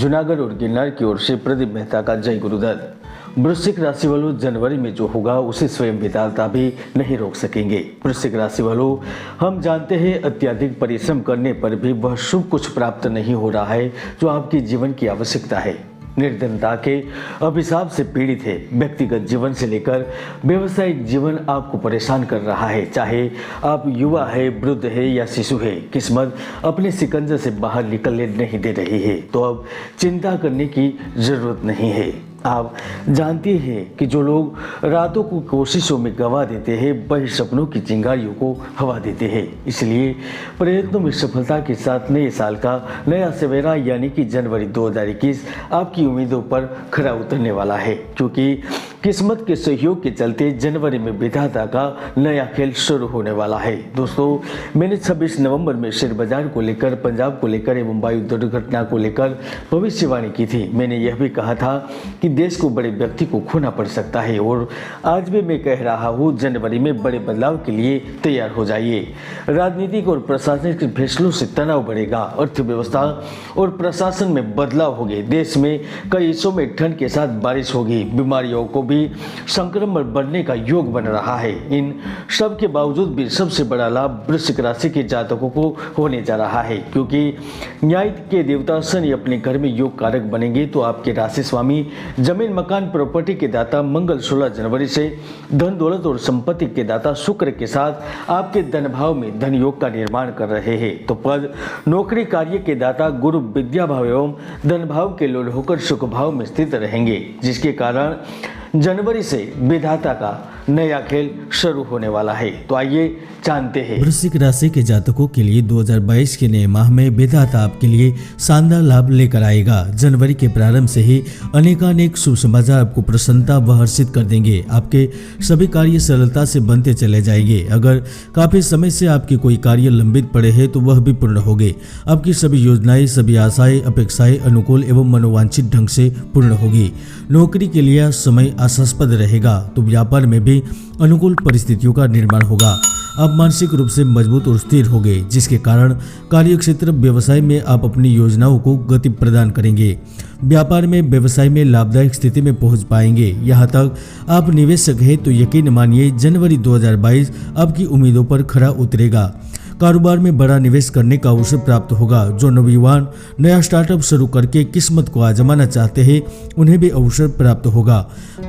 जूनागढ़ और गिरनार की ओर से प्रदीप मेहता का जय गुरुदत्त। वृश्चिक राशि वालों, जनवरी में जो होगा उसे स्वयं विधाता भी नहीं रोक सकेंगे। वृश्चिक राशि वालों, हम जानते हैं अत्यधिक परिश्रम करने पर भी वह शुभ कुछ प्राप्त नहीं हो रहा है जो आपके जीवन की आवश्यकता है। निर्धनता के अभिशाप से पीड़ित है। व्यक्तिगत जीवन से लेकर व्यवसायिक जीवन आपको परेशान कर रहा है। चाहे आप युवा है, वृद्ध है या शिशु है, किस्मत अपने शिकंजे से बाहर निकलने नहीं दे रही है। तो अब चिंता करने की जरूरत नहीं है। आप जानते हैं कि जो लोग रातों को कोशिशों में गंवा देते हैं वही सपनों की चिंगारियों को हवा देते हैं। इसलिए प्रयत्नों में सफलता के साथ नए साल का नया सवेरा यानी कि जनवरी 2021 आपकी उम्मीदों पर खरा उतरने वाला है, क्योंकि किस्मत के सहयोग के चलते जनवरी में विधाता का नया खेल शुरू होने वाला है। दोस्तों, मैंने 26 नवंबर में शेयर बाजार को लेकर, पंजाब को लेकर एवं वायु दुर्घटना को लेकर भविष्यवाणी की थी। मैंने यह भी कहा था कि देश को बड़े व्यक्ति को खोना पड़ सकता है और आज भी मैं कह रहा हूँ, जनवरी में बड़े बदलाव के लिए तैयार हो जाइए। राजनीतिक और प्रशासनिक फैसलों से तनाव बढ़ेगा, अर्थव्यवस्था और प्रशासन में बदलाव होंगे। देश में कई हिस्सों में ठंड के साथ बारिश होगी। बीमारियों को भी संक्रमण बढ़ने का योग बन रहा है। इन सब के बावजूद भी सबसे बड़ा लाभ वृश्चिक राशि के जातकों को होने जा रहा है, क्योंकि न्याय के देवता शनि अपने घर में योग कारक बनेंगे। तो आपके राशि स्वामी जमीन, मकान, प्रॉपर्टी के दाता मंगल 16 जनवरी से धन दौलत और संपत्ति के दाता शुक्र के साथ आपके धन भाव में धन योग का निर्माण कर रहे हैं। तो पद, नौकरी, कार्य के दाता गुरु विद्या भाव एवं धन भाव के लोल होकर सुख भाव में स्थित रहेंगे, जिसके कारण जनवरी से विधाता का नया खेल शुरू होने वाला है। तो आइए जानते हैं वृश्चिक राशि के जातकों के लिए 2022 के नए माह में विधाता आपके लिए शानदार लाभ लेकर आएगा। जनवरी के प्रारंभ से ही अनेकानेक शुभ समाचार आपको प्रसन्नता व हर्षित कर देंगे। आपके सभी कार्य सरलता से बनते चले जाएंगे। अगर काफी समय से आपके कोई कार्य लंबित पड़े हैं तो वह भी पूर्ण होंगे। आपकी सभी योजनाएं, सभी आशाएं, अपेक्षाएं अनुकूल एवं मनोवांछित ढंग से पूर्ण होगी। नौकरी के लिए समय आशास्पद रहेगा तो व्यापार में भी अनुकूल परिस्थितियों का निर्माण होगा। आप मानसिक रूप से मजबूत और स्थिर होंगे, जिसके कारण कार्यक्षेत्र व्यवसाय में आप अपनी योजनाओं को गति प्रदान करेंगे। व्यापार में, व्यवसाय में लाभदायक स्थिति में पहुंच पाएंगे। यहाँ तक आप निवेशक हैं तो यकीन मानिए जनवरी 2022 आपकी उम्मीदों पर खरा उतरेगा। कारोबार में बड़ा निवेश करने का अवसर प्राप्त होगा। जो नौजवान नया स्टार्टअप शुरू करके किस्मत को आजमाना चाहते हैं उन्हें भी अवसर प्राप्त होगा।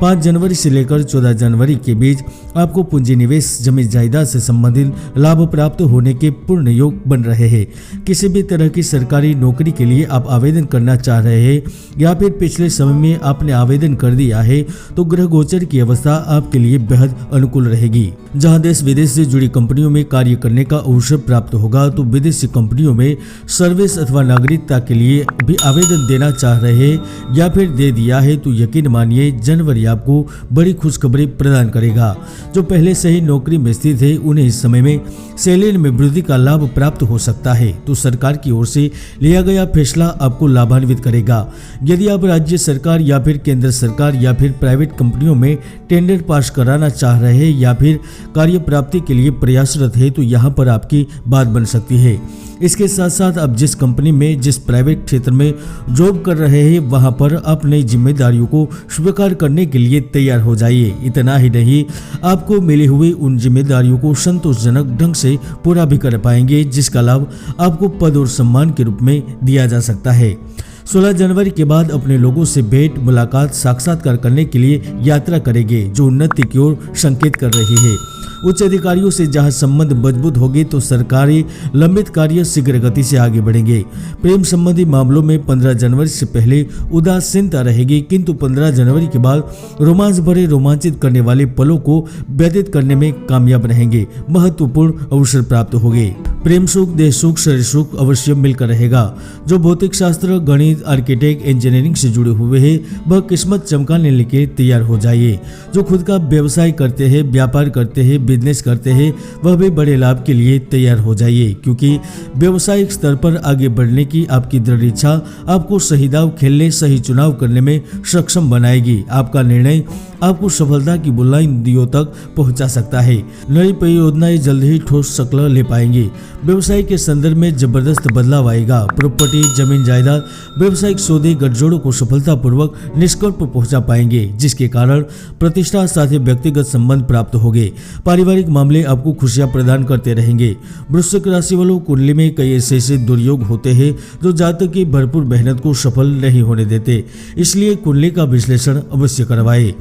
5 जनवरी से लेकर 14 जनवरी के बीच आपको पूंजी निवेश, जमीन जायदाद से संबंधित लाभ प्राप्त होने के पूर्ण योग बन रहे हैं। किसी भी तरह की सरकारी नौकरी के लिए आप आवेदन करना चाह रहे हैं या फिर पिछले समय में आपने आवेदन कर दिया है तो ग्रह गोचर की अवस्था आपके लिए बेहद अनुकूल रहेगी। जहाँ देश विदेश से जुड़ी कंपनियों में कार्य करने का अवसर प्राप्त होगा तो विदेशी कंपनियों में सर्विस अथवा नागरिकता के लिए भी आवेदन देना चाह रहे हैं या फिर दे दिया है तो यकीन मानिए जनवरी आपको बड़ी खुशखबरी प्रदान करेगा। जो पहले से ही नौकरी में स्थित है उन्हें इस समय में सैलरी में वृद्धि का लाभ प्राप्त हो सकता है। तो सरकार की ओर से लिया गया फैसला आपको लाभान्वित करेगा। यदि आप राज्य सरकार या फिर केंद्र सरकार या फिर प्राइवेट कंपनियों में टेंडर पास कराना चाह रहे हैं या फिर कार्य प्राप्ति के लिए प्रयासरत है तो यहाँ पर आपकी बात बन सकती है। इसके साथ साथ आप जिस कंपनी में, जिस प्राइवेट क्षेत्र में जॉब कर रहे हैं वहां पर आप नई जिम्मेदारियों को स्वीकार करने के लिए तैयार हो जाइए। इतना ही नहीं, आपको मिली हुई उन जिम्मेदारियों को संतोषजनक ढंग से पूरा भी कर पाएंगे, जिसका लाभ आपको पद और सम्मान के रूप में दिया जा सकता है। 16 जनवरी के बाद अपने लोगों से भेंट, मुलाकात, साक्षात्कार करने के लिए यात्रा करेंगे, जो उन्नति की ओर संकेत कर रही है। उच्च अधिकारियों से जहां संबंध मजबूत होंगे तो सरकारी लंबित कार्य शीघ्र गति से आगे बढ़ेंगे। प्रेम संबंधी मामलों में 15 जनवरी से पहले उदासीनता रहेगी, किंतु 15 जनवरी के बाद रोमांच भरे, रोमांचित करने वाले पलों को व्यतीत करने में कामयाब रहेंगे। महत्वपूर्ण अवसर प्राप्त होंगे। प्रेम सुख, देह सुख, शरीर सुख अवश्य मिलकर रहेगा। जो भौतिक शास्त्र, गणित, आर्किटेक्ट, इंजीनियरिंग से जुड़े हुए हैं वह किस्मत चमकाने के लिए तैयार हो जाइए। जो खुद का व्यवसाय करते हैं, व्यापार करते हैं, बिजनेस करते हैं वह भी बड़े लाभ के लिए तैयार हो जाइए, क्योंकि व्यवसायिक स्तर पर आगे बढ़ने की आपकी दृढ़ इच्छा आपको सही दाव खेलने, सही चुनाव करने में सक्षम बनाएगी। आपका निर्णय आपको सफलता की बुलंदियों तक पहुंचा सकता है। नई परियोजनाएं जल्द ही ठोस शक्ल ले पाएंगी। व्यवसाय के संदर्भ में जबरदस्त बदलाव आएगा। प्रॉपर्टी, जमीन जायदाद, व्यवसायिक सौदे, गठजोड़ों को सफलतापूर्वक निष्कर्ष पर पहुंचा पाएंगे, जिसके कारण प्रतिष्ठा साथ ही व्यक्तिगत संबंध प्राप्त होंगे। पारिवारिक मामले आपको खुशियां प्रदान करते रहेंगे। वृश्चिक राशि वालों, कुंडली में कई ऐसे दुर्योग होते हैं जो जातक की भरपूर मेहनत को सफल नहीं होने देते, इसलिए कुंडली का विश्लेषण अवश्य करवाएं।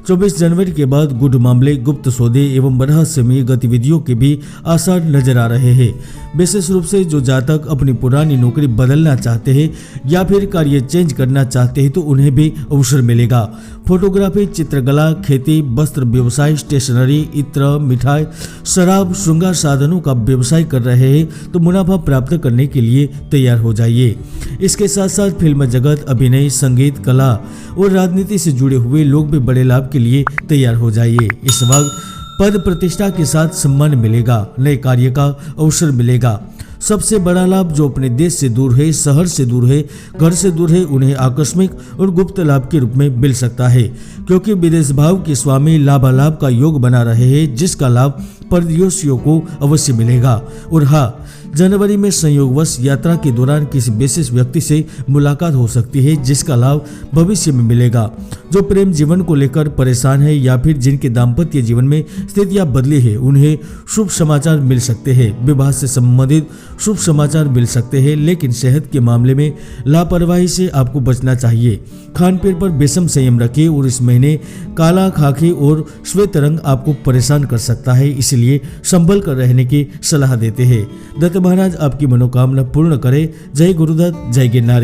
24 जनवरी के बाद गुड मामले, गुप्त सौदे एवं रहस्यमय गतिविधियों के भी आसार नजर आ रहे हैं। विशेष रूप से जो जातक अपनी पुरानी नौकरी बदलना चाहते हैं या फिर कार्य चेंज करना चाहते हैं तो उन्हें भी अवसर मिलेगा। फोटोग्राफी, चित्रकला, खेती, वस्त्र व्यवसाय, स्टेशनरी, इत्र, मिठाई, शराब, श्रृंगार साधनों का व्यवसाय कर रहे हैं तो मुनाफा प्राप्त करने के लिए तैयार हो जाइए। इसके साथ साथ फिल्म जगत, अभिनय, संगीत, कला और राजनीति से जुड़े हुए लोग भी बड़े लाभ के लिए तैयार हो जाइए। इस वक्त पद प्रतिष्ठा के साथ सम्मान मिलेगा, नए कार्य का अवसर मिलेगा। सबसे बड़ा लाभ जो अपने देश से दूर है, शहर से दूर है, घर से दूर है, उन्हें आकस्मिक और गुप्त लाभ के रूप में मिल सकता है, क्योंकि विदेश भाव के स्वामी लाभालाभ का योग बना रहे हैं, जिसका लाभ परदेशियों को अवश्य मिलेगा। और हाँ, जनवरी में संयोगवश यात्रा के दौरान किसी विशेष व्यक्ति से मुलाकात हो सकती है, जिसका लाभ भविष्य में मिलेगा। जो प्रेम जीवन को लेकर परेशान है या फिर जिनके दाम्पत्य जीवन में स्थितियां बदली है, उन्हें शुभ समाचार मिल सकते हैं। विवाह से संबंधित शुभ समाचार मिल सकते हैं, लेकिन सेहत के मामले में लापरवाही से आपको बचना चाहिए। खान पीन पर बेशम संयम रखिए और इस महीने काला, खाकी और श्वेत रंग आपको परेशान कर सकता है, इसलिए संभल कर रहने की सलाह देते हैं। दत्त महाराज आपकी मनोकामना पूर्ण करे। जय गुरुदत्त, जय गिरनारी।